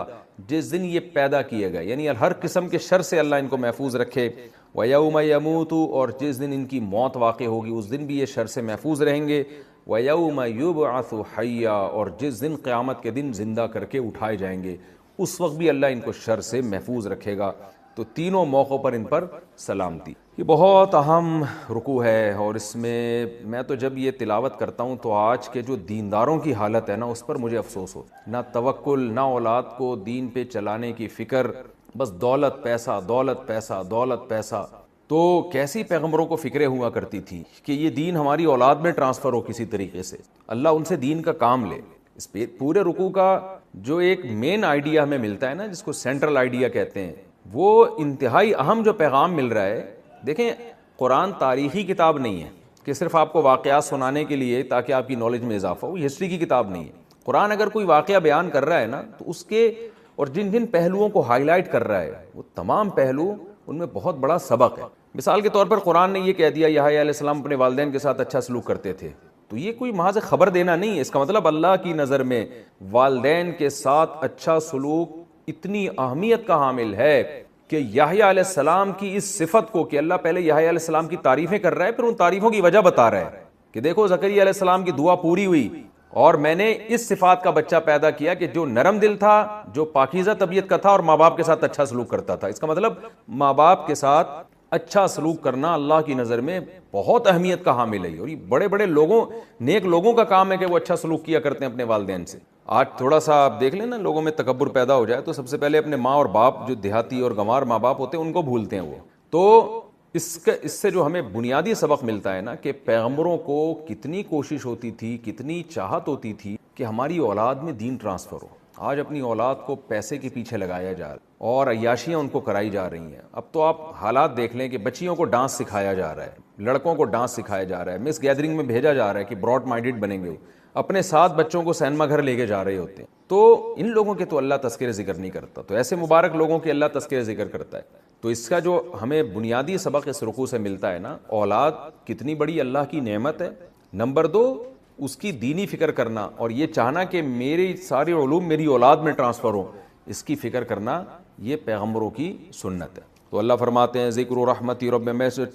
جس دن یہ پیدا کیے گئے، یعنی ہر قسم کے شر سے اللہ ان کو محفوظ رکھے۔ وَيَوْمَ يَمُوتُ، اور جس دن ان کی موت واقع ہوگی اس دن بھی یہ شر سے محفوظ رہیں گے۔ وَيَوْمَ يُبْعَثُ حَيًّا، اور جس دن قیامت کے دن زندہ کر کے اٹھائے جائیں گے اس وقت بھی اللہ ان کو شر سے محفوظ رکھے گا۔ تو تینوں موقعوں پر ان پر سلامتی۔ یہ بہت اہم رکوع ہے، اور اس میں تو جب یہ تلاوت کرتا ہوں تو آج کے جو دینداروں کی حالت ہے نا اس پر مجھے افسوس ہو، نہ توکل، نہ اولاد کو دین پہ چلانے کی فکر، بس دولت پیسہ دولت پیسہ دولت پیسہ۔ تو کیسی پیغمبروں کو فکریں ہوا کرتی تھی کہ یہ دین ہماری اولاد میں ٹرانسفر ہو کسی طریقے سے، اللہ ان سے دین کا کام لے۔ اس پورے رکوع کا جو ایک مین آئیڈیا ہمیں ملتا ہے نا، جس کو سینٹرل آئیڈیا کہتے ہیں، وہ انتہائی اہم جو پیغام مل رہا ہے۔ دیکھیں، قرآن تاریخی کتاب نہیں ہے کہ صرف آپ کو واقعات سنانے کے لیے تاکہ آپ کی نالج میں اضافہ ہو، ہسٹری کی کتاب نہیں ہے۔ قرآن اگر کوئی واقعہ بیان کر رہا ہے نا تو اس کے اور جن جن پہلوؤں کو ہائی لائٹ کر رہا ہے وہ تمام پہلو ان میں بہت بڑا سبق ہے۔ مثال کے طور پر قرآن نے یہ کہہ دیا یحییٰ علیہ السلام اپنے والدین کے ساتھ اچھا سلوک کرتے تھے، تو یہ کوئی محض خبر دینا نہیں ہے، اس کا مطلب اللہ کی نظر میں والدین کے ساتھ اچھا سلوک اتنی اہمیت کا حامل ہے کہ یحییٰ علیہ السلام کی اس صفت کو، کہ اللہ پہلے یحییٰ علیہ السلام کی تعریفیں کر رہا ہے، پھر ان تعریفوں کی وجہ بتا رہا ہے کہ دیکھو زکریا علیہ السلام کی دعا پوری ہوئی، اور میں نے اس صفات کا بچہ پیدا کیا کہ جو نرم دل تھا، جو پاکیزہ طبیعت کا تھا، اور ماں باپ کے ساتھ اچھا سلوک کرتا تھا۔ اس کا مطلب ماں باپ کے ساتھ اچھا سلوک کرنا اللہ کی نظر میں بہت اہمیت کا حامل ہے، اور یہ بڑے بڑے لوگوں، نیک لوگوں کا کام ہے کہ وہ اچھا سلوک کیا کرتے ہیں اپنے والدین سے۔ آج تھوڑا سا آپ دیکھ لیں نا، لوگوں میں تکبر پیدا ہو جائے تو سب سے پہلے اپنے ماں اور باپ، جو دیہاتی اور گنوار ماں باپ ہوتے ہیں، ان کو بھولتے ہیں وہ۔ تو اس سے جو ہمیں بنیادی سبق ملتا ہے نا کہ پیغمبروں کو کتنی کوشش ہوتی تھی، کتنی چاہت ہوتی تھی کہ ہماری اولاد میں دین ٹرانسفر ہو۔ آج اپنی اولاد کو پیسے کے پیچھے لگایا جا رہا ہے اور عیاشیاں ان کو کرائی جا رہی ہیں۔ اب تو آپ حالات دیکھ لیں کہ بچیوں کو ڈانس سکھایا جا رہا ہے، لڑکوں کو ڈانس سکھایا جا رہا ہے، مس گیدرنگ میں بھیجا جا رہا ہے کہ براڈ مائنڈڈ بنیں گے، اپنے ساتھ بچوں کو سینما گھر لے کے جا رہے ہوتے ہیں۔ تو ان لوگوں کے تو اللہ تذکرے ذکر نہیں کرتا، تو ایسے مبارک لوگوں کے اللہ تذکرے ذکر کرتا ہے۔ تو اس کا جو ہمیں بنیادی سبق اس رکوع سے ملتا ہے نا، اولاد کتنی بڑی اللہ کی نعمت ہے۔ نمبر 2، اس کی دینی فکر کرنا، اور یہ چاہنا کہ میری سارے علوم میری اولاد میں ٹرانسفر ہو، اس کی فکر کرنا، یہ پیغمبروں کی سنت ہے۔ تو اللہ فرماتے ہیں ذکر رحمت رب، میں سے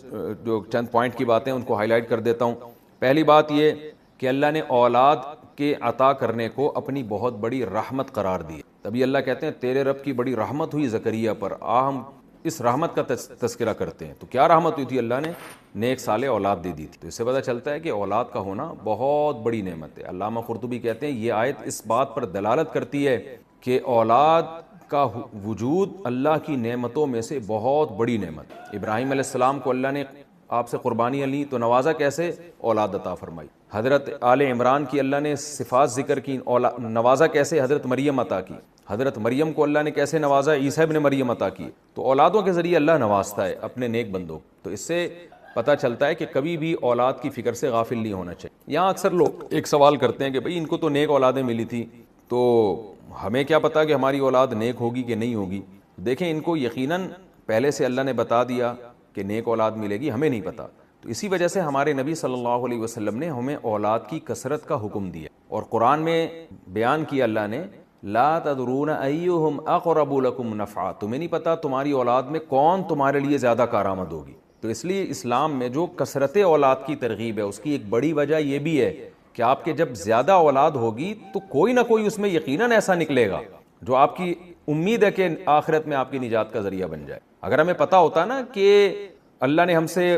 جو چند پوائنٹ کی باتیں ان کو ہائی لائٹ کر دیتا ہوں۔ پہلی بات یہ کہ اللہ نے اولاد کے عطا کرنے کو اپنی بہت بڑی رحمت قرار دی، تبھی اللہ کہتے ہیں تیرے رب کی بڑی رحمت ہوئی زکریا پر، ہم اس رحمت کا تذکرہ کرتے ہیں۔ تو کیا رحمت ہوئی تھی؟ اللہ نے نیک صالح اولاد دے دی تھی۔ تو اس سے پتہ چلتا ہے کہ اولاد کا ہونا بہت بڑی نعمت ہے۔ علامہ قرطبی کہتے ہیں یہ آیت اس بات پر دلالت کرتی ہے کہ اولاد کا وجود اللہ کی نعمتوں میں سے بہت بڑی نعمت۔ ابراہیم علیہ السلام کو اللہ نے آپ سے قربانی لی تو نوازا کیسے؟ اولاد عطا فرمائی۔ حضرت آل عمران کی اللہ نے صفات ذکر کی، نوازا کیسے؟ حضرت مریم عطا کی۔ حضرت مریم کو اللہ نے کیسے نوازا؟ عیسیٰ ابن مریم عطا کی۔ تو اولادوں کے ذریعے اللہ نوازتا ہے اپنے نیک بندوں۔ تو اس سے پتہ چلتا ہے کہ کبھی بھی اولاد کی فکر سے غافل نہیں ہونا چاہیے۔ یہاں اکثر لوگ ایک سوال کرتے ہیں کہ بھئی ان کو تو نیک اولادیں ملی تھی، تو ہمیں کیا پتا کہ ہماری اولاد نیک ہوگی کہ نہیں ہوگی؟ دیکھیں، ان کو یقیناً پہلے سے اللہ نے بتا دیا کہ نیک اولاد ملے گی، ہمیں نہیں پتا۔ تو اسی وجہ سے ہمارے نبی صلی اللہ علیہ وسلم نے ہمیں اولاد کی کثرت کا حکم دیا، اور قرآن میں بیان کیا اللہ نے لا تدرون ایہم اقرب لکم نفعا، تمہیں نہیں پتا تمہاری اولاد میں کون تمہارے لیے زیادہ کارآمد ہوگی۔ تو اس لیے اسلام میں جو کثرت اولاد کی ترغیب ہے، اس کی ایک بڑی وجہ یہ بھی ہے کہ آپ کے جب زیادہ اولاد ہوگی تو کوئی نہ کوئی اس میں یقیناً ایسا نکلے گا جو آپ کی امید ہے کہ آخرت میں آپ کی نجات کا ذریعہ بن جائے. اگر ہمیں پتا ہوتا نا کہ اللہ نے ہم سے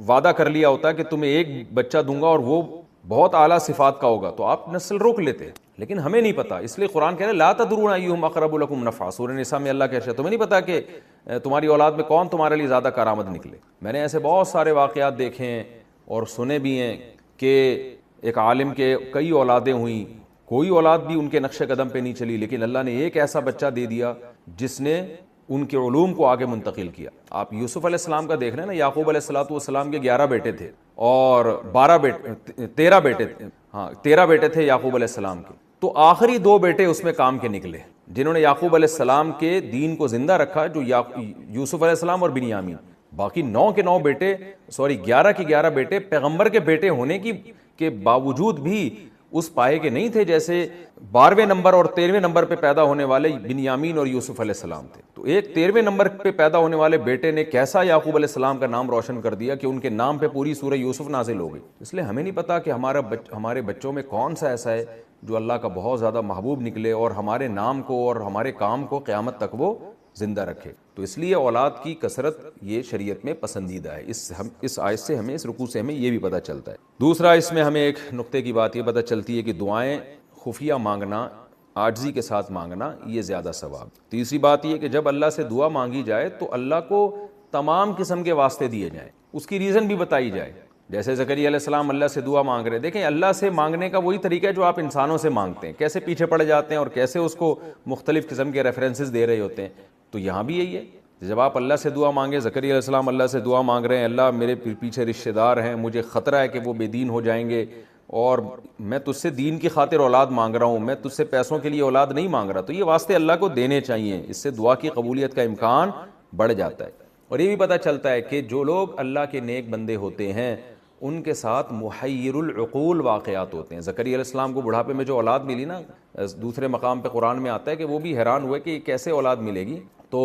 وعدہ کر لیا ہوتا کہ تمہیں ایک بچہ دوں گا اور وہ بہت اعلیٰ صفات کا ہوگا, تو آپ نسل روک لیتے, لیکن ہمیں نہیں پتا. اس لیے قرآن کہہ رہا ہے لا تدرون ایہم اقرب لکم نفعا. سورہ نساء میں اللہ کہتا ہے تمہیں نہیں پتا کہ تمہاری اولاد میں کون تمہارے لیے زیادہ کارآمد نکلے. میں نے ایسے بہت سارے واقعات دیکھے ہیں اور سنے بھی ہیں کہ ایک عالم کے کئی اولادیں ہوئیں, کوئی اولاد بھی ان کے نقش قدم پہ نہیں چلی, لیکن اللہ نے ایک ایسا بچہ دے دیا جس نے ان کے علوم کو آگے منتقل کیا. آپ یوسف علیہ السلام کا دیکھ رہے ہیں نا, یعقوب علیہ السلام کے 11 بیٹے تھے اور 13 بیٹے تھے, 13 بیٹے تھے یعقوب علیہ السلام کے, تو آخری 2 بیٹے اس میں کام کے نکلے جنہوں نے یعقوب علیہ السلام کے دین کو زندہ رکھا, جو یوسف علیہ السلام اور بنیامین. باقی 9 کے 9 بیٹے 11 کے 11 بیٹے پیغمبر کے بیٹے ہونے کے باوجود بھی اس پائے کے نہیں تھے جیسے 12ویں نمبر اور 13ویں نمبر پہ پیدا ہونے والے بنیامین اور یوسف علیہ السلام تھے. تو ایک 13ویں نمبر پہ پیدا ہونے والے بیٹے نے کیسا یعقوب علیہ السلام کا نام روشن کر دیا کہ ان کے نام پہ پوری سورہ یوسف نازل ہو گئی. اس لیے ہمیں نہیں پتا کہ ہمارے بچوں میں کون سا ایسا ہے جو اللہ کا بہت زیادہ محبوب نکلے اور ہمارے نام کو اور ہمارے کام کو قیامت تک وہ زندہ رکھے. تو اس لیے اولاد کی کثرت یہ شریعت میں پسندیدہ ہے. اس آیت سے ہمیں, اس رکوع سے ہمیں یہ بھی پتہ چلتا ہے. دوسرا اس میں ہمیں ایک نقطے کی بات یہ پتہ چلتی ہے کہ دعائیں خفیہ مانگنا, عاجزی کے ساتھ مانگنا, یہ زیادہ ثواب. تیسری بات یہ کہ جب اللہ سے دعا مانگی جائے تو اللہ کو تمام قسم کے واسطے دیے جائیں, اس کی ریزن بھی بتائی جائے. جیسے زکریا علیہ السلام اللہ سے دعا مانگ رہے, دیکھیں اللہ سے مانگنے کا وہی طریقہ ہے جو آپ انسانوں سے مانگتے ہیں, کیسے پیچھے پڑ جاتے ہیں اور کیسے اس کو مختلف قسم کے ریفرنسز دے رہے ہوتے ہیں. تو یہاں بھی یہی ہے, جب آپ اللہ سے دعا مانگیں, زکریا علیہ السلام اللہ سے دعا مانگ رہے ہیں, اللہ میرے پیچھے رشتہ دار ہیں, مجھے خطرہ ہے کہ وہ بے دین ہو جائیں گے اور میں تجھ سے دین کی خاطر اولاد مانگ رہا ہوں, میں تجھ سے پیسوں کے لیے اولاد نہیں مانگ رہا. تو یہ واسطے اللہ کو دینے چاہیے, اس سے دعا کی قبولیت کا امکان بڑھ جاتا ہے. اور یہ بھی پتہ چلتا ہے کہ جو لوگ اللہ کے نیک بندے ہوتے ہیں ان کے ساتھ محیر العقول واقعات ہوتے ہیں. زکریا علیہ السلام کو بڑھاپے میں جو اولاد ملی نا, دوسرے مقام پہ قرآن میں آتا ہے کہ وہ بھی حیران ہوئے کہ کیسے اولاد ملے گی. تو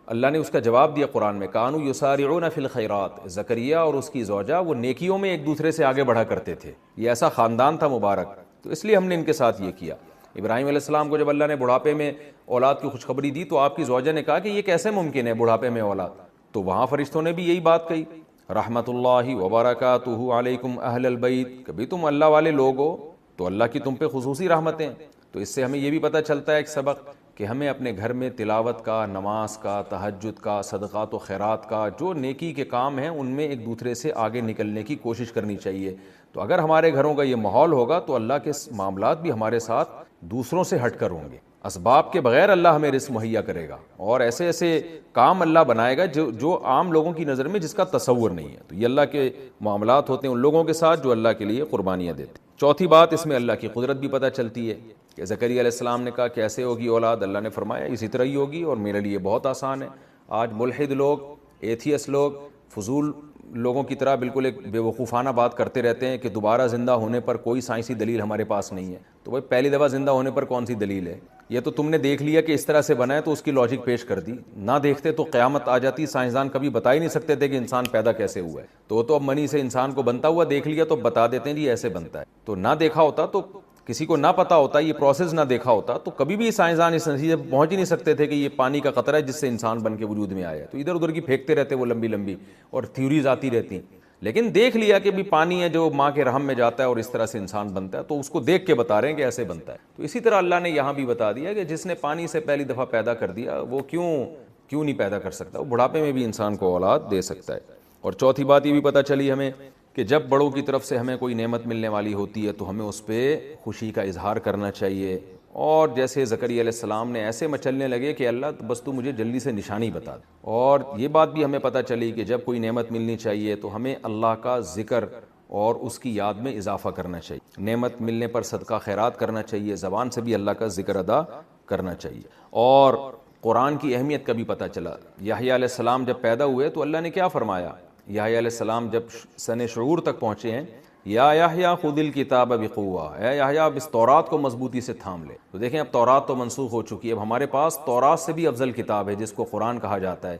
اللہ نے اس کا جواب دیا قرآن میں, کانوا یسارعون فی الخیرات. زکریا اور اس کی زوجہ وہ نیکیوں میں ایک دوسرے سے آگے بڑھا کرتے تھے, یہ ایسا خاندان تھا مبارک, تو اس لیے ہم نے ان کے ساتھ یہ کیا. ابراہیم علیہ السلام کو جب اللہ نے بڑھاپے میں اولاد کی خوشخبری دی تو آپ کی زوجہ نے کہا کہ یہ کیسے ممکن ہے بڑھاپے میں اولاد, تو وہاں فرشتوں نے بھی یہی بات کہی, رحمت اللہ وبرکاتہ علیکم اہل البیت, کبھی تم اللہ والے لوگ ہو تو اللہ کی تم پہ خصوصی رحمتیں. تو اس سے ہمیں یہ بھی پتہ چلتا ہے ایک سبق کہ ہمیں اپنے گھر میں تلاوت کا, نماز کا, تہجد کا, صدقات و خیرات کا, جو نیکی کے کام ہیں ان میں ایک دوسرے سے آگے نکلنے کی کوشش کرنی چاہیے. تو اگر ہمارے گھروں کا یہ ماحول ہوگا تو اللہ کے معاملات بھی ہمارے ساتھ دوسروں سے ہٹ کر ہوں گے. اسباب کے بغیر اللہ ہمیں رزق مہیا کرے گا اور ایسے ایسے کام اللہ بنائے گا جو عام لوگوں کی نظر میں جس کا تصور نہیں ہے. تو یہ اللہ کے معاملات ہوتے ہیں ان لوگوں کے ساتھ جو اللہ کے لیے قربانیاں دیتے ہیں. چوتھی بات اس میں اللہ کی قدرت بھی پتہ چلتی ہے کہ زکریا علیہ السلام نے کہا کیسے ہوگی اولاد, اللہ نے فرمایا اسی طرح ہی ہوگی اور میرے لیے بہت آسان ہے. آج ملحد لوگ, ایتھیس لوگ فضول لوگوں کی طرح بالکل ایک بے وقوفانہ بات کرتے رہتے ہیں کہ دوبارہ زندہ ہونے پر کوئی سائنسی دلیل ہمارے پاس نہیں ہے. تو بھائی پہلی دفعہ زندہ ہونے پر کون سی دلیل ہے؟ یہ تو تم نے دیکھ لیا کہ اس طرح سے بنا ہے تو اس کی لاجک پیش کر دی, نہ دیکھتے تو قیامت آ جاتی. سائنسدان کبھی بتا ہی نہیں سکتے تھے کہ انسان پیدا کیسے ہوا ہے, تو اب منی سے انسان کو بنتا ہوا دیکھ لیا تو بتا دیتے ہیں جی ایسے بنتا ہے. تو نہ دیکھا ہوتا تو کسی کو نہ پتا ہوتا, یہ پروسیس نہ دیکھا ہوتا تو کبھی بھی سائنسدان اس نتیجے پہ پہنچ ہی نہیں سکتے تھے کہ یہ پانی کا قطرہ ہے جس سے انسان بن کے وجود میں آیا ہے. تو ادھر ادھر کی پھینکتے رہتے وہ لمبی لمبی اور تھیوریز آتی رہتی, لیکن دیکھ لیا کہ بھی پانی ہے جو ماں کے رحم میں جاتا ہے اور اس طرح سے انسان بنتا ہے, تو اس کو دیکھ کے بتا رہے ہیں کہ ایسے بنتا ہے. تو اسی طرح اللہ نے یہاں بھی بتا دیا کہ جس نے پانی سے پہلی دفعہ پیدا کر دیا وہ کیوں نہیں پیدا کر سکتا, وہ بڑھاپے میں بھی انسان کو اولاد دے سکتا ہے. اور چوتھی بات یہ بھی پتہ چلی ہمیں کہ جب بڑوں کی طرف سے ہمیں کوئی نعمت ملنے والی ہوتی ہے تو ہمیں اس پہ خوشی کا اظہار کرنا چاہیے. اور جیسے زکریا علیہ السلام نے ایسے مچلنے لگے کہ اللہ بس تو مجھے جلدی سے نشانی بتا دے. اور یہ بات بھی ہمیں پتہ چلی کہ جب کوئی نعمت ملنی چاہیے تو ہمیں اللہ کا ذکر اور اس کی یاد میں اضافہ کرنا چاہیے. نعمت ملنے پر صدقہ خیرات کرنا چاہیے, زبان سے بھی اللہ کا ذکر ادا کرنا چاہیے. اور قرآن کی اہمیت کا بھی پتہ چلا. یحییٰ علیہ السلام جب پیدا ہوئے تو اللہ نے کیا فرمایا, یحییٰ علیہ السلام جب سن شعور تک پہنچے ہیں, یا یحییٰ خذ الکتاب بقوہ, اے یحییٰ اب اس تورات کو مضبوطی سے تھام لے. تو دیکھیں اب تورات تو منسوخ ہو چکی ہے, اب ہمارے پاس تورات سے بھی افضل کتاب ہے جس کو قرآن کہا جاتا ہے.